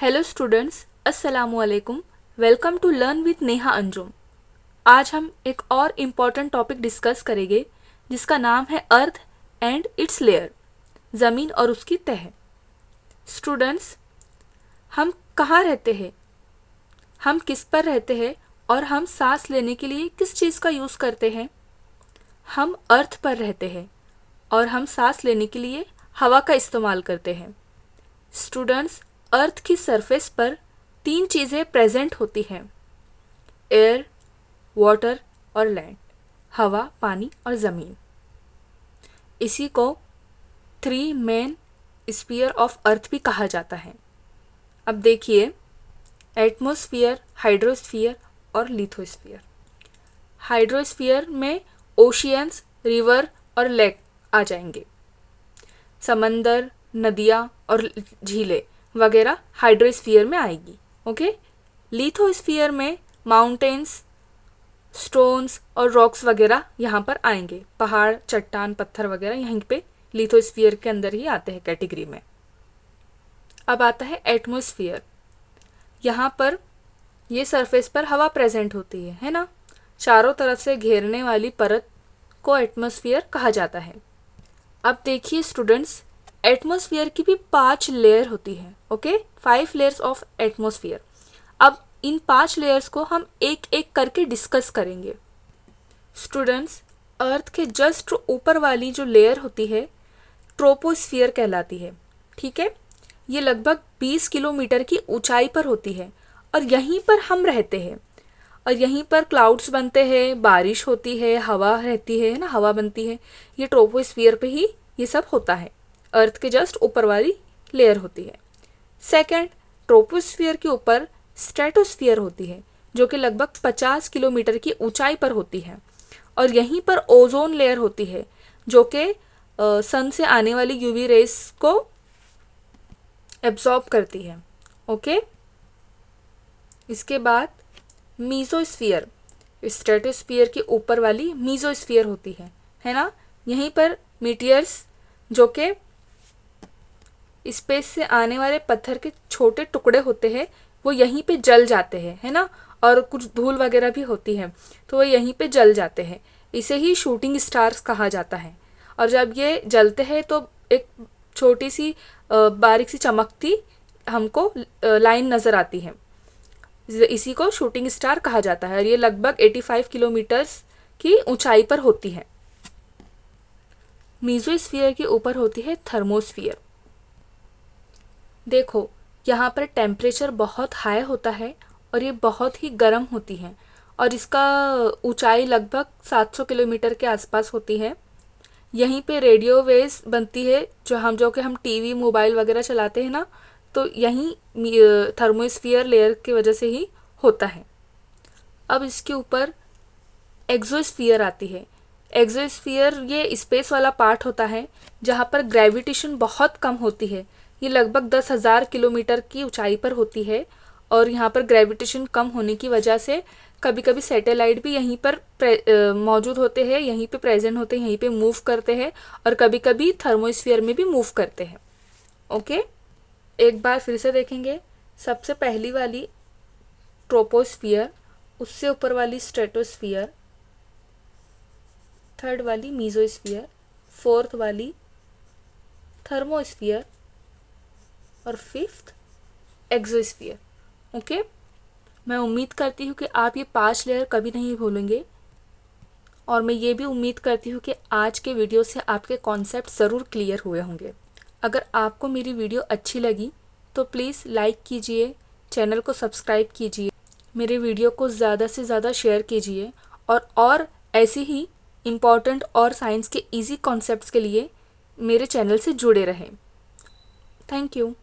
Hello students, अस्सलामु अलैकुम। Welcome to learn with Neha Anjum. आज हम एक और इम्पॉर्टेंट टॉपिक डिस्कस करेंगे जिसका नाम है अर्थ एंड इट्स लेयर, ज़मीन और उसकी तह। स्टूडेंट्स, हम कहाँ रहते हैं, हम किस पर रहते हैं और हम सांस लेने के लिए किस चीज़ का यूज़ करते हैं? हम अर्थ पर रहते हैं और हम सांस लेने के लिए हवा का इस्तेमाल करते हैं। स्टूडेंट्स, अर्थ की सरफेस पर 3 चीज़ें प्रेजेंट होती हैं: एयर, वाटर और लैंड, हवा, पानी और ज़मीन। इसी को 3 मेन स्फीयर ऑफ अर्थ भी कहा जाता है। अब देखिए, एटमॉस्फेयर, हाइड्रोस्फीयर और लिथोस्फीयर। हाइड्रोस्फीयर में ओशियंस, रिवर और लेक आ जाएंगे। समंदर, नदियाँ और झीलें वगैरह हाइड्रोस्फीयर में आएगी। ओके। लिथोस्फीयर में माउंटेन्स, स्टोन्स और रॉक्स वगैरह यहाँ पर आएंगे। पहाड़, चट्टान, पत्थर वगैरह यहीं पे लिथोस्फीयर के अंदर ही आते हैं कैटेगरी में। अब आता है एटमॉस्फेयर। यहाँ पर ये सरफेस पर हवा प्रेजेंट होती है ना। चारों तरफ से घेरने वाली परत को एटमॉस्फेयर कहा जाता है। अब देखिए स्टूडेंट्स, एटमॉस्फेयर की भी 5 लेयर होती है। Okay, 5 layers of atmosphere. अब इन 5 लेयर्स को हम एक एक करके डिस्कस करेंगे। स्टूडेंट्स, अर्थ के जस्ट ऊपर वाली जो लेयर होती है ट्रोपोस्फियर कहलाती है। ठीक है, ये लगभग 20 किलोमीटर की ऊंचाई पर होती है और यहीं पर हम रहते हैं और यहीं पर क्लाउड्स बनते हैं, बारिश होती है, हवा रहती है ना, हवा बनती है। ये ट्रोपोस्फियर पे ही ये सब होता है। अर्थ के जस्ट ऊपर वाली लेयर होती है। सेकंड, ट्रोपोस्फियर के ऊपर स्ट्रेटोस्फियर होती है जो कि लगभग 50 किलोमीटर की ऊंचाई पर होती है और यहीं पर ओजोन लेयर होती है जो कि सन से आने वाली यूवी रेस को एब्जॉर्ब करती है। ओके। इसके बाद मीजोस्फियर, स्ट्रेटोस्फियर के ऊपर वाली मीजोस्फियर होती है ना। यहीं पर मीटियर्स जो कि स्पेस से आने वाले पत्थर के छोटे टुकड़े होते हैं वो यहीं पे जल जाते हैं, है ना। और कुछ धूल वगैरह भी होती है तो वो यहीं पे जल जाते हैं। इसे ही शूटिंग स्टार्स कहा जाता है। और जब ये जलते हैं तो एक छोटी सी बारीक सी चमकती हमको लाइन नज़र आती है। इसी को शूटिंग स्टार कहा जाता है और ये लगभग 85 किलोमीटर्स की ऊंचाई पर होती है। मीजोस्फीयर के ऊपर होती है थर्मोस्फियर। देखो, यहाँ पर टेम्परेचर बहुत हाई होता है और ये बहुत ही गर्म होती है और इसका ऊंचाई लगभग 700 किलोमीटर के आसपास होती है। यहीं पे रेडियो वेव्स बनती है जो कि हम टीवी, मोबाइल वगैरह चलाते हैं ना, तो यहीं थर्मोस्फियर लेयर की वजह से ही होता है। अब इसके ऊपर एक्सोस्फियर आती है। एक्सोस्फियर ये स्पेस वाला पार्ट होता है जहाँ पर ग्रेविटेशन बहुत कम होती है। ये लगभग 10,000 किलोमीटर की ऊंचाई पर होती है और यहाँ पर ग्रेविटेशन कम होने की वजह से कभी कभी सैटेलाइट भी यहीं पर मौजूद होते हैं, यहीं पे प्रेजेंट होते हैं, यहीं पे मूव करते हैं और कभी कभी थर्मोस्फियर में भी मूव करते हैं। ओके, एक बार फिर से देखेंगे। सबसे पहली वाली ट्रोपोस्फियर, उससे ऊपर वाली स्ट्रेटोस्फियर, थर्ड वाली मीजोस्फियर, फोर्थ वाली थर्मोस्फियर और फिफ्थ एक्सोस्फियर। ओके, मैं उम्मीद करती हूँ कि आप ये 5 लेयर कभी नहीं भूलेंगे और मैं ये भी उम्मीद करती हूँ कि आज के वीडियो से आपके कॉन्सेप्ट ज़रूर क्लियर हुए होंगे। अगर आपको मेरी वीडियो अच्छी लगी तो प्लीज़ लाइक कीजिए, चैनल को सब्सक्राइब कीजिए, मेरे वीडियो को ज़्यादा से ज़्यादा शेयर कीजिए और ऐसे ही इम्पॉर्टेंट और साइंस के इजी कॉन्सेप्ट्स के लिए मेरे चैनल से जुड़े रहें। Thank you.